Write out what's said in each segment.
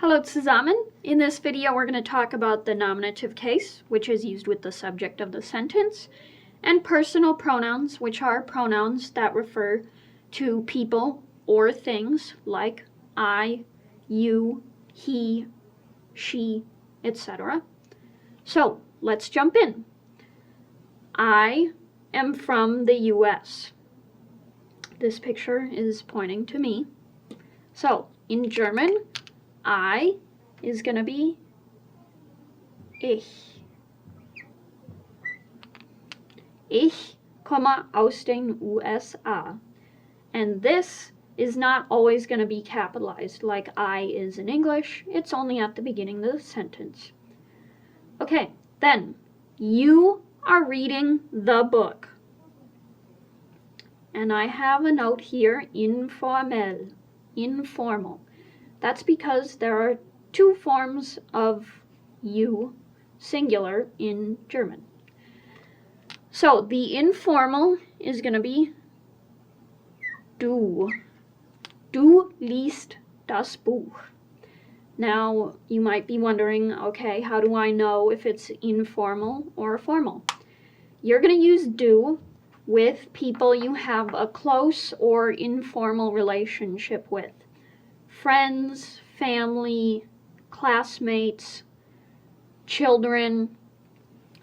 Hello zusammen. In this video we're going to talk about the nominative case, which is used with the subject of the sentence, and personal pronouns, which are pronouns that refer to people or things like I, you, he, she, etc. So let's jump in. I am from the US. This picture is pointing to me. So in German, I is going to be ich. Ich komme aus den USA. And this is not always going to be capitalized like I is in English. It's only at the beginning of the sentence. Okay, then you are reading the book. And I have a note here, informell, informal. That's because there are two forms of you, singular, in German. So the informal is going to be du. Du liest das Buch. Now, you might be wondering, okay, how do I know if it's informal or formal? You're going to use du with people you have a close or informal relationship with. Friends, family, classmates, children,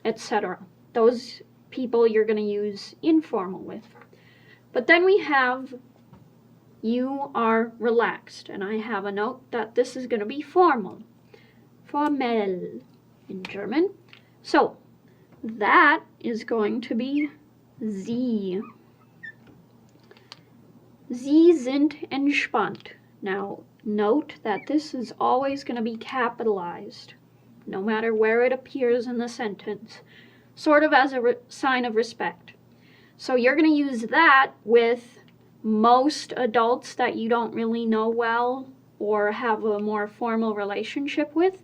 etc. Those people you're going to use informal with. But then we have you are relaxed, and I have a note that this is going to be formal. Formell in German. So that is going to be Sie. Sie sind entspannt. Now, note that this is always going to be capitalized, no matter where it appears in the sentence, sort of as a sign of respect. So you're going to use that with most adults that you don't really know well or have a more formal relationship with.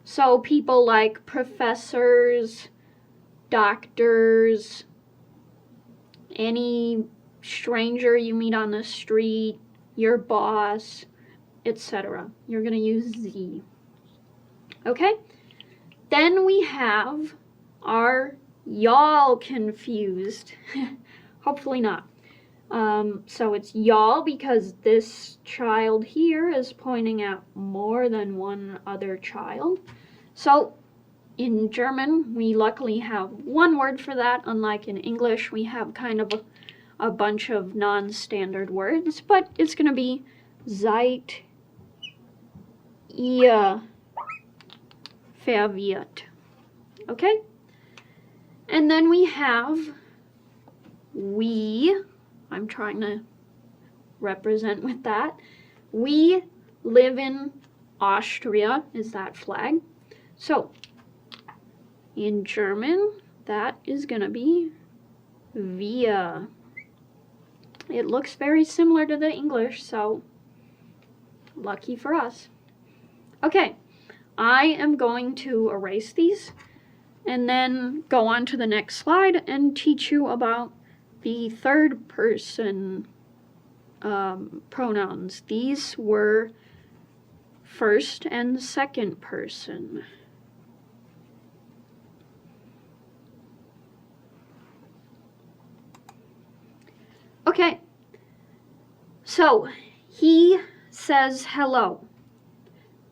So people like professors, doctors, any stranger you meet on the street, your boss, etc. You're going to use Sie. Okay? Then we have our y'all confused. Hopefully not. So it's y'all because this child here is pointing at more than one other child. So in German, we luckily have one word for that. Unlike in English, we have kind of a bunch of non-standard words, but it's going to be seid ihr verwirrt. Okay? And then we have we. I'm trying to represent with that. We live in Austria, is that flag. So, in German, that is going to be wir. It looks very similar to the English, so lucky for us. Okay, I am going to erase these and then go on to the next slide and teach you about the third person pronouns. These were first and second person. Okay, so he says hello.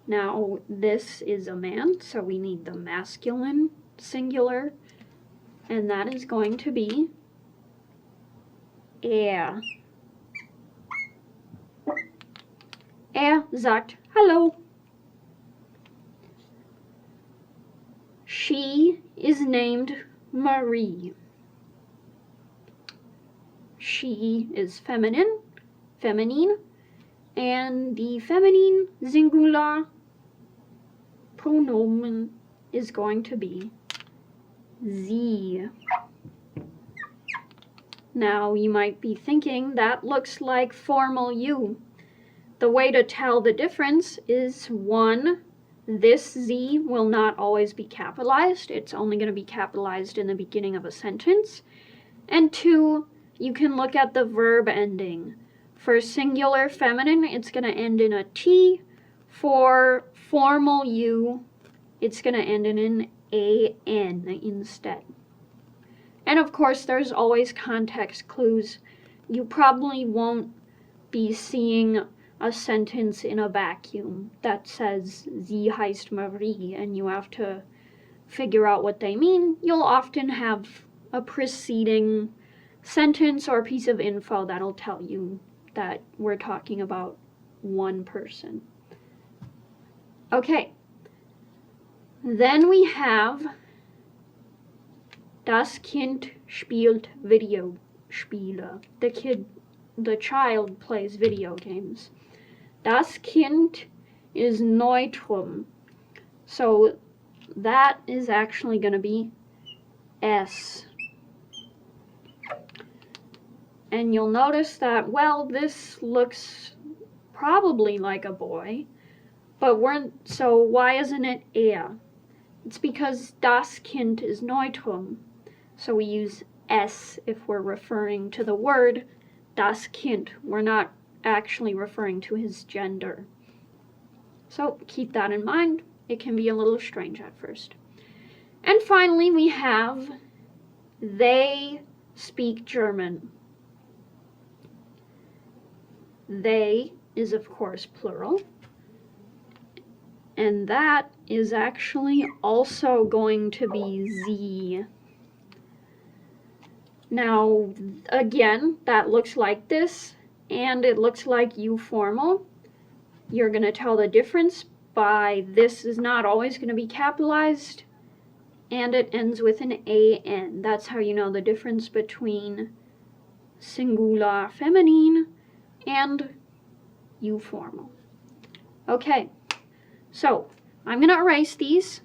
Now this is a man, so we need the masculine singular, and that is going to be er. Er sagt hallo. She is named Marie. She is feminine, and the feminine singular pronomen is going to be sie. Now, you might be thinking, that looks like formal you. The way to tell the difference is, one, this sie will not always be capitalized. It's only going to be capitalized in the beginning of a sentence. And two, you can look at the verb ending. For singular feminine, it's going to end in a T. For formal you, it's going to end in an an instead. And of course, there's always context clues. You probably won't be seeing a sentence in a vacuum that says Sie heißt Marie and you have to figure out what they mean. You'll often have a preceding sentence or piece of info that'll tell you that we're talking about one person. Okay. Then we have Das Kind spielt Videospiele. The child plays video games. Das Kind is Neutrum. So that is actually going to be S. And you'll notice that, well, this looks probably like a boy, but so why isn't it er? It's because das Kind is Neutrum. So we use S if we're referring to the word das Kind. We're not actually referring to his gender. So keep that in mind. It can be a little strange at first. And finally, we have they speak German. They is, of course, plural. And that is actually also going to be Sie. Now, again, that looks like this, and it looks like you formal. You're going to tell the difference by this is not always going to be capitalized, and it ends with an an. That's how you know the difference between singular feminine and you formal. Okay, so I'm going to erase these,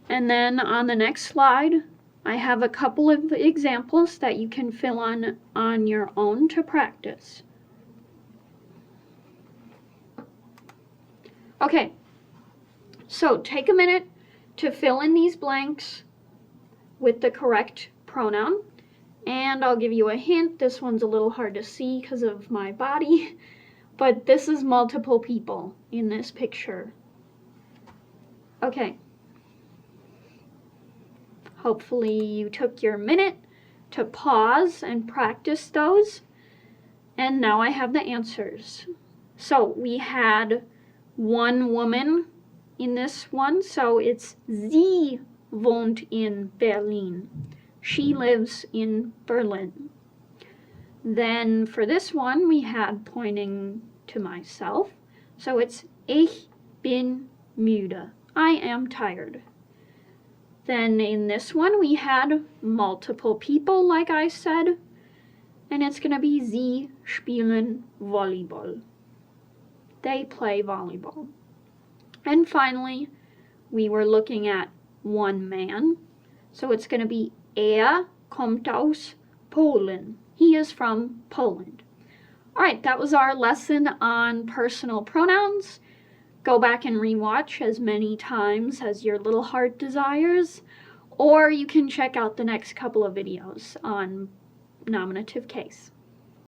and then on the next slide, I have a couple of examples that you can fill on your own to practice. Okay, so take a minute to fill in these blanks with the correct pronoun. And I'll give you a hint. This one's a little hard to see because of my body, but this is multiple people in this picture. Okay. Hopefully you took your minute to pause and practice those. And now I have the answers. So we had one woman in this one, so it's Sie wohnt in Berlin. She lives in Berlin. Then for this one, we had pointing to myself, so it's Ich bin müde. I am tired. Then in this one, we had multiple people, like I said, and it's going to be Sie spielen Volleyball. They play volleyball. And finally, we were looking at one man, so it's going to be kommt aus Polen. He is from Poland. All right, that was our lesson on personal pronouns. Go back and rewatch as many times as your little heart desires, or you can check out the next couple of videos on nominative case.